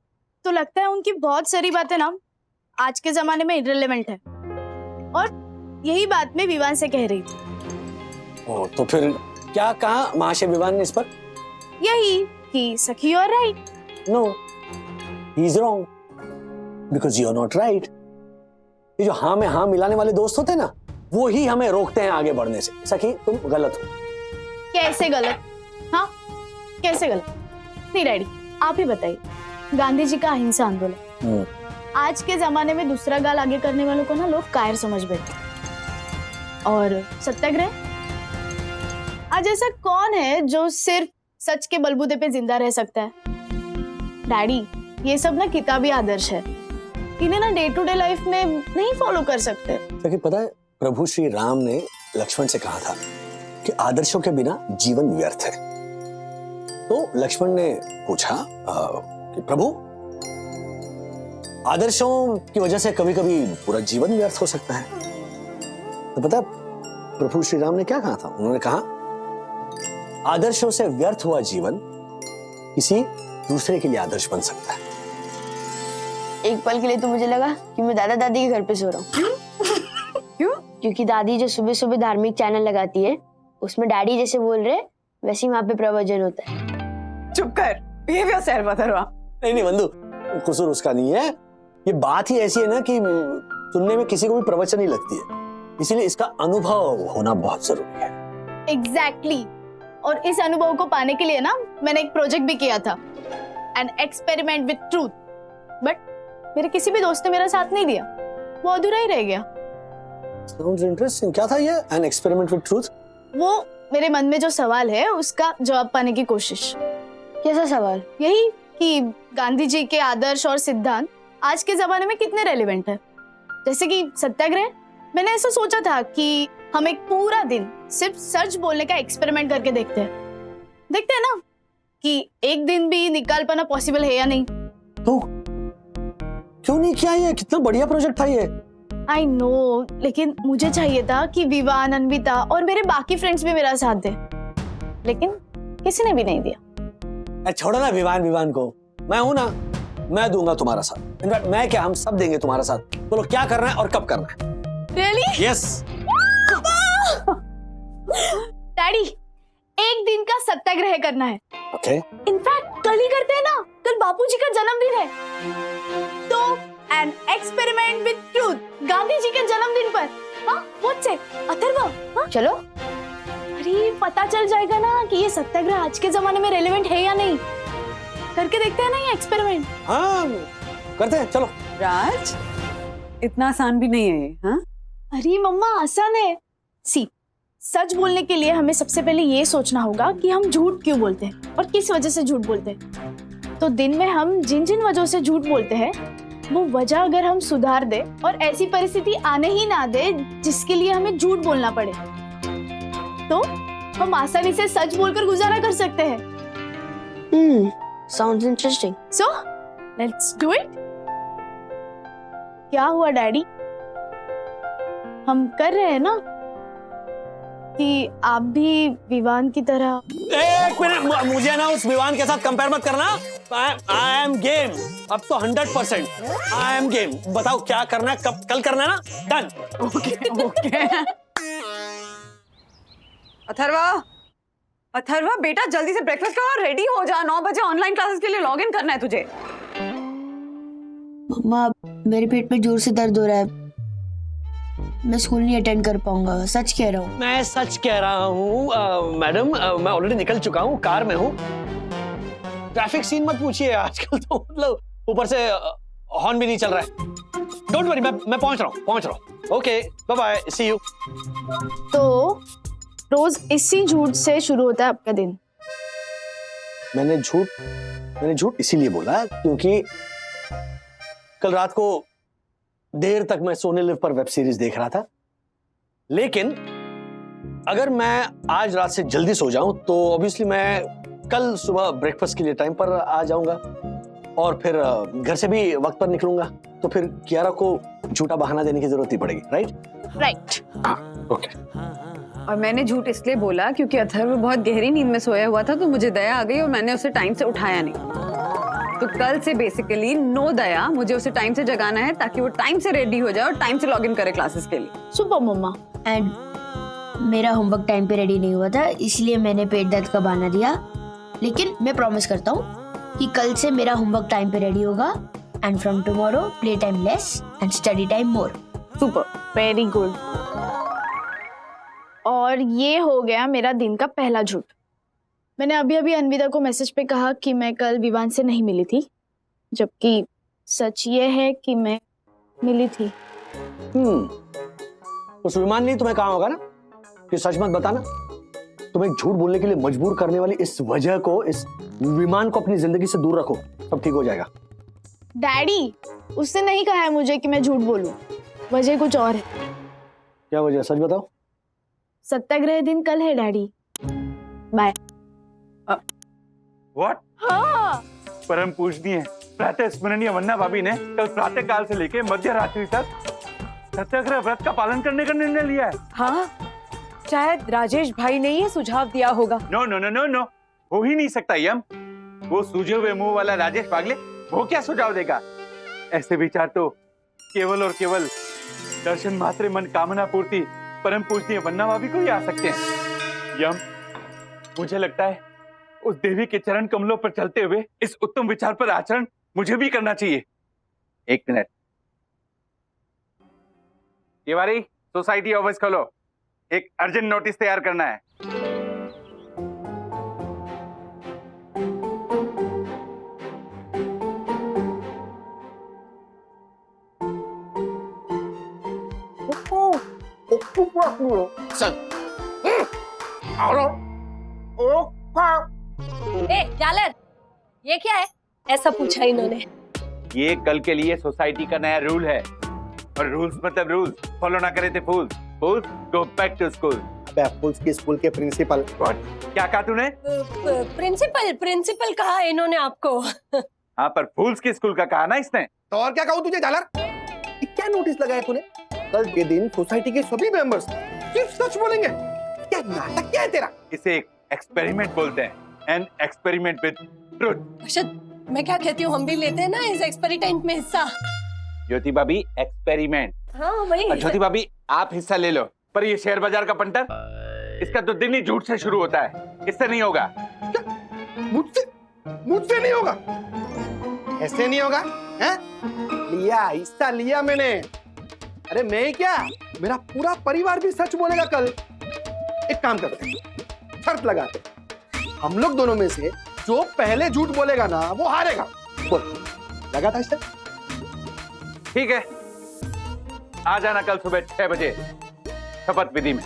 S10: तो लगता है उनकी बहुत सारी बातें ना आज के जमाने में इररिलेवेंट है, और यही बात मैं विवान से कह रही थी।
S3: ओ, तो फिर क्या कहा महाशय विवान ने इस पर?
S10: यही कि सखी और right.
S3: No, he is wrong. Because you are not right. ये जो हाँ में हाँ मिलाने वाले दोस्त होते हैं ना, वो ही हमें रोकते हैं आगे बढ़ने से। सखी तुम गलत हो।
S10: कैसे गलत? हाँ कैसे गलत? नहीं डैडी, आप ही बताइए। गांधी जी का अहिंसा आंदोलन, आज के जमाने में दूसरा गाल आगे करने वालों को ना लोग कायर समझ बैठे। और सत्याग्रह, आज ऐसा कौन है जो सिर्फ सच के बलबूते पे जिंदा रह सकता है? डैडी, ये सब ना किताबी आदर्श है, इन्हें ना डे टू डे लाइफ में नहीं फॉलो कर सकते।
S3: क्योंकि पता है, प्रभु श्री राम ने लक्ष्मण से कहा था कि आदर्शों के बिना जीवन व्यर्थ है। तो लक्ष्मण ने पूछा कि प्रभु, आदर्शों की वजह से कभी कभी पूरा जीवन व्यर्थ हो सकता है। तो पता है प्रभु श्री राम ने क्या कहा था? उन्होंने कहा, आदर्शों से व्यर्थ हुआ जीवन किसी दूसरे के लिए आदर्श बन सकता है।
S4: एक पल के लिए तो मुझे लगा कि मैं दादा दादी के घर पे सो रहा हूँ।
S9: क्यों?
S4: क्योंकि दादी जो सुबह सुबह धार्मिक चैनल लगाती है, उसमें डैडी जैसे बोल रहे वैसे ही वहाँ पे प्रवचन होता है।
S9: चुप कर, ये भी असर पथरवा।
S3: नहीं बंधु, कसूर उसका नहीं है। ये बात ही ऐसी है ना कि सुनने में किसी को भी प्रवचन ही लगती है, इसीलिए इसका अनुभव होना बहुत जरूरी है।
S10: एग्जैक्टली। और इस अनुभव को पाने के लिए ना मैंने एक प्रोजेक्ट भी किया था, N experiment with truth, but मेरे किसी भी दोस्त ने मेरा साथ नहीं दिया, वो अधूरा ही रह गया।
S3: Sounds interesting. क्या था ये एन एक्सपेरिमेंट विद ट्रूथ?
S10: वो मेरे मन में जो सवाल है उसका जवाब पाने की कोशिश।
S4: कैसा सवाल?
S10: यही कि गांधी जी के आदर्श और सिद्धांत आज के जमाने में कितने रेलेवेंट है। जैसे कि सत्याग्रह, मैंने ऐसा सोचा था कि हम एक पूरा दिन सिर्फ सच बोलने का एक्सपेरिमेंट करके देखते हैं ना कि एक दिन भी निकाल पाना पॉसिबल है या नहीं।
S3: तो क्यों नहीं किया? ये कितना बढ़िया प्रोजेक्ट था ये।
S10: आई नो, लेकिन मुझे चाहिए था कि विवान, अनविता और मेरे बाकी फ्रेंड्स भी मेरा साथ दे, लेकिन किसी ने भी नहीं दिया।
S3: छोड़ो ना विवान को, मैं हूं ना, मैं दूंगा तुम्हारा साथ। इनफैक्ट मैं क्या, हम सब देंगे तुम्हारा साथ। बोलो क्या करना है और कब करना है।
S10: रियली?
S3: यस।
S10: डैडी, एक दिन का सत्याग्रह करना है।
S3: ओके।
S10: इनफैक्ट कल ही करते हैं ना, कल बापूजी का जन्मदिन है, तो an experiment with truth Gandhi ji के जन्मदिन पर। हाँ, मुझसे अथर्व, हाँ?
S4: चलो।
S10: अरे पता चल जाएगा ना कि ये सत्याग्रह आज के जमाने में रेलेवेंट है या नहीं। करके देखते हैं ना ये एक्सपेरिमेंट।
S3: हाँ करते हैं, चलो।
S9: राज, इतना आसान भी नहीं है ये, हाँ?
S10: अरे मम्मा, आसान है। सी, सच बोलने के लिए हमें सबसे पहले ये सोचना होगा कि हम झूठ क्यों बोलते हैं और किस वजह से झूठ बोलते हैं। तो दिन में हम जिन जिन वजहों से झूठ बोलते हैं, वो वजह अगर हम सुधार दे और ऐसी परिस्थिति आने ही ना दे जिसके लिए हमें झूठ बोलना पड़े, तो हम आसानी से सच बोलकर गुजारा कर सकते हैं।
S4: Sounds interesting.
S10: So, let's do it. क्या हुआ डैडी? हम कर रहे हैं ना कि आप भी विवान की तरह।
S3: एक मिनट, मुझे ना उस विवान के साथ कंपेयर मत करना। आई एम गेम, अब तो 100% आई एम गेम। बताओ क्या करना है, कब, कल करना है ना? डन।
S9: ओके। अथर्वा बेटा, जल्दी से ब्रेकफास्ट करो और रेडी हो जा। 9 बजे ऑनलाइन क्लासेस के लिए लॉग इन करना है तुझे।
S4: मम्मा, मेरे पेट में जोर से दर्द हो रहा है, मैं स्कूल नहीं अटेंड कर पाऊंगा, सच कह रहा हूँ।
S3: मैं सच कह रहा हूँ मैडम, मैं ऑलरेडी निकल चुका हूँ, कार में हूँ। ट्रैफिक सीन मत पूछिए, आजकल तो मतलब ऊपर से हॉर्न भी नहीं चल रहा है। डोंट वरी, मैं पहुंच रहा हूँ। Okay, bye bye, see you.
S10: तो रोज इसी झूठ से शुरू होता है आपका दिन।
S3: मैंने झूठ इसीलिए बोला क्योंकि कल रात को देर तक मैं सोने लिव पर वेब सीरीज देख रहा था, लेकिन अगर मैं आज रात से जल्दी सो जाऊं तो ऑब्वियसली मैं कल सुबह ब्रेकफास्ट के लिए टाइम पर आ जाऊंगा और फिर घर से भी वक्त पर निकलूंगा, तो फिर कियारा को झूठा बहाना देने की जरूरत ही पड़ेगी। राइट? ओके।
S9: और मैंने झूठ इसलिए बोला क्योंकि अथर्व बहुत गहरी नींद में सोया हुआ था, तो मुझे दया आ गई और मैंने उसे टाइम से उठाया नहीं। तो कल से बेसिकली नो दया, मुझे उसे टाइम से जगाना है ताकि वो टाइम से रेडी हो जाए और टाइम से लॉग इन करे क्लासेस के लिए।
S10: सुपर मम्मा।
S4: एंड मेरा होमवर्क टाइम पे रेडी नहीं हुआ था, इसलिए मैंने पेट दर्द का बहाना दिया, लेकिन मैं प्रॉमिस करता हूँ कि कल से मेरा होमवर्क टाइम पे रेडी होगा and from tomorrow playtime less and study time more.
S10: Super, very good. और ये हो गया मेरा दिन का पहला झूठ। मैंने अभी अभी अन्विता को मैसेज पे कहा कि मैं कल विवान से नहीं मिली थी, जबकि सच ये है कि मैं मिली थी।
S3: उस विमान ने तुम्हें कहा होगा ना कि सच मत बताना। तुम्हें झूठ बोलने के लिए मजबूर करने वाली इस वजह को, इस विमान को अपनी जिंदगी से दूर रखो, सब ठीक हो जाएगा।
S10: डैडी, उसने नहीं कहा है मुझे कि मैं झूठ बोलूं, वजह कुछ और है।
S3: क्या वजह, सच बताओ।
S10: सत्याग्रह दिन कल है डैडी। बाय।
S7: व्हाट?
S10: हाँ।
S7: परम पूजनीय प्रातः स्मरणीय वन्ना भाभी ने कल प्रातः काल से लेकर मध्य रात्रि तक सत्याग्रह व्रत का पालन करने का निर्णय लिया है।
S9: हाँ, शायद राजेश भाई ने ये सुझाव दिया होगा।
S7: No no no no no, हो ही नहीं सकता यम। वो सूझे हुए मुंह वाला राजेश पागले वो क्या सुझाव देगा? ऐसे विचार तो केवल और केवल दर्शन मात्र मन कामना पूर्ति परम पूजनीय वन्ना भाभी को ही आ सकते हैं। यम, मुझे लगता है उस देवी के चरण कमलों पर चलते हुए इस उत्तम विचार पर आचरण मुझे भी करना चाहिए। एक मिनट, तिवारी, सोसाइटी ऑफिस खोलो, एक अर्जेंट नोटिस तैयार करना है।
S15: जालर, ये क्या है? ऐसा पूछा इन्होंने।
S7: ये कल के लिए सोसाइटी का नया रूल है, और रूल्स मतलब रूल्स, फॉलो ना करे थे फूल्स। फूल्स गो बैक टू स्कूल।
S6: अबे फूल्स की स्कूल के प्रिंसिपल।
S7: क्या कहा तूने?
S15: प्रिंसिपल कहा इन्होंने आपको।
S7: हाँ, पर फूल्स की स्कूल का कहा ना इसने।
S6: तो और क्या कहूँ तुझे जालर? क्या नोटिस लगाया तूने? कल के दिन सोसाइटी के सभी मेंबर्स सिर्फ सच बोलेंगे। क्या नाटक क्या है तेरा?
S7: इसे एक एक्सपेरिमेंट बोलते हैं, एन एक्सपेरिमेंट विद ट्रुथ।
S15: अक्षत, मैं क्या कहती हूँ, हम भी लेते हैं ना इस एक्सपेरिमेंट में हिस्सा।
S7: ज्योति भाभी, एक्सपेरिमेंट।
S15: हाँ वही।
S7: ज्योति भाभी, आप हिस्सा ले लो, पर ये शेयर बाजार का पंटर, इसका तो दिन ही झूठ से शुरू होता है, इससे नहीं होगा।
S6: मुझसे नहीं होगा? ऐसे नहीं होगा? हैं? लिया, हिस्सा लिया मैंने। अरे मैं ही क्या, मेरा पूरा परिवार भी सच बोलेगा कल। एक काम करते हैं, शर्त लगाते हैं, हम लोग दोनों में से जो पहले झूठ बोलेगा ना वो हारेगा। बोल, लगा था इससे?
S7: ठीक है, आ जाना कल सुबह 6 बजे शपथ विधि में।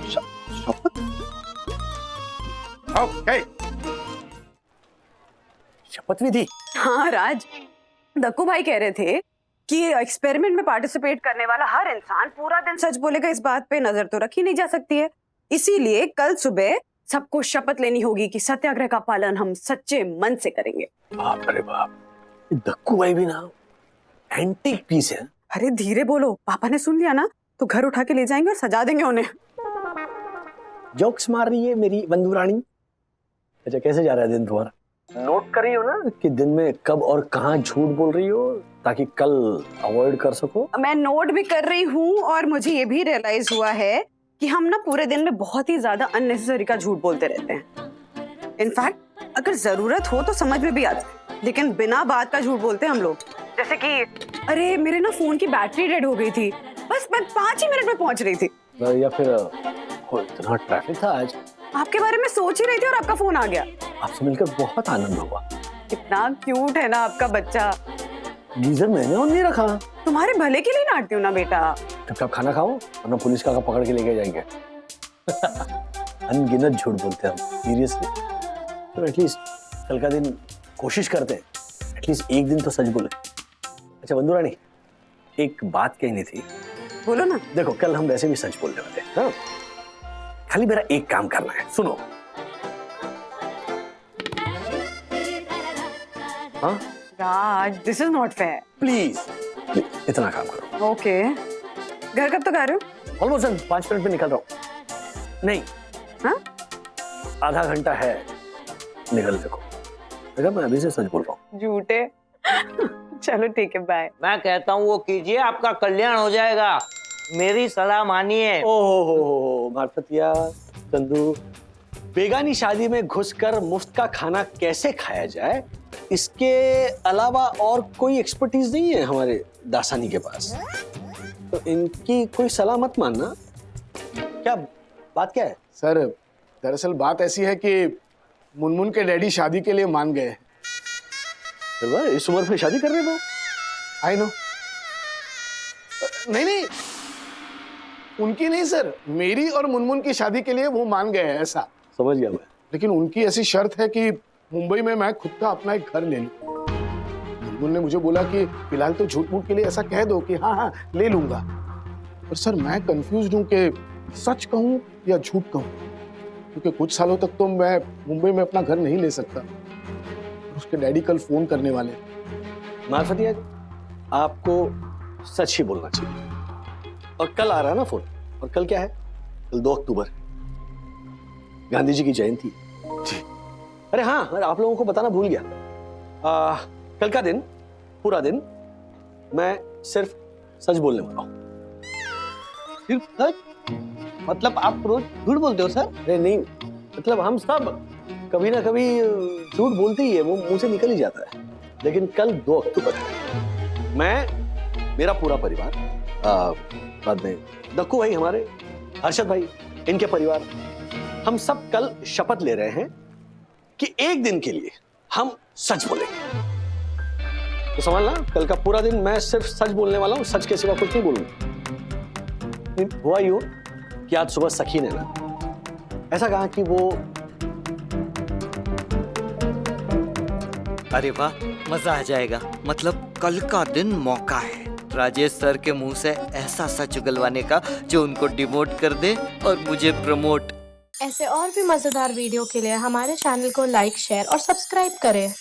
S6: शपथ? ओके,
S3: शपथ विधि।
S9: हाँ राज, दक्कू भाई कह रहे थे कि एक्सपेरिमेंट में पार्टिसिपेट करने वाला हर इंसान पूरा दिन सच बोलेगा, इस बात पे नजर तो रखी नहीं जा सकती है। इसीलिए कल सुबह सबको शपथ लेनी होगी कि सत्याग्रह का पालन हम सच्चे मन से करेंगे।
S3: बाप रे बाप, दक्कू भाई भी ना एंटीक पीस है।
S9: अरे धीरे बोलो, पापा ने सुन लिया ना तो घर उठा के ले जाएंगे और सजा देंगे उन्हें।
S3: जोक्स मार रही है मेरी बंधु रानी। अच्छा, कैसे जा रहा है दिन तुम्हारा? नोट कर रही हो ना कि दिन में कब और कहाँ झूठ बोल रही हो, ताकि कल अवॉइड कर सको।
S9: मैं नोट भी कर रही हूँ, और मुझे ये भी रियलाइज हुआ है कि हम ना पूरे दिन में बहुत ही ज्यादा अननेसेसरी का झूठ बोलते रहते हैं। इनफैक्ट अगर जरूरत हो तो समझ में भी आता है, लेकिन बिना बात का झूठ बोलते हैं हम लोग। जैसे कि अरे मेरे ना फोन की बैटरी डेड हो गई थी, बस मैं 5 ही मिनट में पहुंच रही थी।
S3: या फिर इतना ट्रैफिक था आज।
S9: आपके बारे में सोच ही रही थी और आपका फोन आ गया।
S3: आपसे मिलकर बहुत आनंद हुआ।
S9: कितना क्यूट है ना आपका बच्चा।
S3: गीजर मैंने ऑन नहीं रखा।
S9: तुम्हारे भले के लिए डांटती हूँ ना बेटा।
S3: चुपचाप खाना खाओ, वरना पुलिस का पकड़ के लेके जाएंगे। अनगिनत झूठ बोलते हैं हम, सीरियसली। तो एटलीस्ट कल का दिन कोशिश करते हैं, एटलीस्ट एक दिन तो सच बोले। अच्छा बंधु रानी, एक बात कहनी थी।
S9: बोलो ना।
S3: देखो, कल हम वैसे भी सच बोलने वाले हैं, हाँ? खाली मेरा एक काम करना है, सुनो। हाँ?
S9: Raj, this is not fair.
S3: Please इतना काम करो।
S9: ओके, घर कब तक आ रहे हो?
S3: ऑलमोस्ट 5 मिनट में निकल रहा हूँ। नहीं,
S9: हाँ?
S3: आधा घंटा है निकलने को। देखा, मैं अभी से सच बोल रहा हूँ।
S9: झूठे। चलो ठीक है, बाय।
S16: मैं कहता हूँ वो कीजिए, आपका कल्याण हो जाएगा। मेरी सलाह मानिए।
S3: ओहो मारफतिया चंदू, बेगानी शादी में घुसकर मुफ्त का खाना कैसे खाया जाए इसके अलावा और कोई एक्सपर्टीज नहीं है हमारे दासानी के पास, तो इनकी कोई सलाह मत मानना। क्या बात क्या है?
S6: सर दरअसल बात ऐसी है कि मुनमुन के डैडी शादी के लिए मान गए।
S3: फिर वह इस उम्र में शादी कर रहे हो?
S6: I know. नहीं नहीं, उनकी नहीं सर, मेरी और मुनमुन की शादी के लिए वो मान गए हैं, ऐसा।
S3: समझ गया मैं।
S6: लेकिन उनकी ऐसी शर्त है कि मुंबई में मैं खुद का अपना एक घर ले लूं। मुनमुन ने मुझे बोला कि फिलहाल तो झूठ मूठ के लिए ऐसा कह दो कि हाँ हाँ ले लूंगा। पर सर मैं कंफ्यूज हूं कि सच कहूं या झूठ कहूं, क्योंकि कुछ सालों तक तो मैं मुंबई में अपना घर नहीं ले सकता। उसके डैडी कल फोन करने वाले।
S3: मार्फतिया, आपको सच ही बोलना चाहिए। और कल आ रहा है ना फोन, और कल क्या है? कल 2 अक्टूबर, गांधी जी की जयंती। अरे हाँ, अरे आप लोगों को बताना भूल गया, कल का दिन पूरा दिन मैं सिर्फ सच बोलने वाला हूँ।
S14: सिर्फ सच? मतलब आप रोज झूठ बोलते हो सर?
S3: अरे नहीं, मतलब हम सब कभी ना कभी झूठ बोलते ही है, वो मुंह से निकल ही जाता है। लेकिन कल 2 अक्टूबर मैं, मेरा पूरा परिवार, बाद में दक्कू भाई हमारे, हर्षद भाई, इनके परिवार, हम सब कल शपथ ले रहे हैं कि एक दिन के लिए हम सच बोलेंगे। तो समझना, कल का पूरा दिन मैं सिर्फ सच बोलने वाला हूं, सच के सिवा कुछ नहीं बोलूंगा। हुआ यूं कि आज सुबह सखी ने ना ऐसा कहा कि वो,
S17: अरे वाह, मजा आ जाएगा। मतलब कल का दिन मौका है राजेश सर के मुंह से ऐसा सच उगलवाने का जो उनको डिमोट कर दे और मुझे प्रमोट।
S1: ऐसे और भी मजेदार वीडियो के लिए हमारे चैनल को लाइक, शेयर और सब्सक्राइब करें।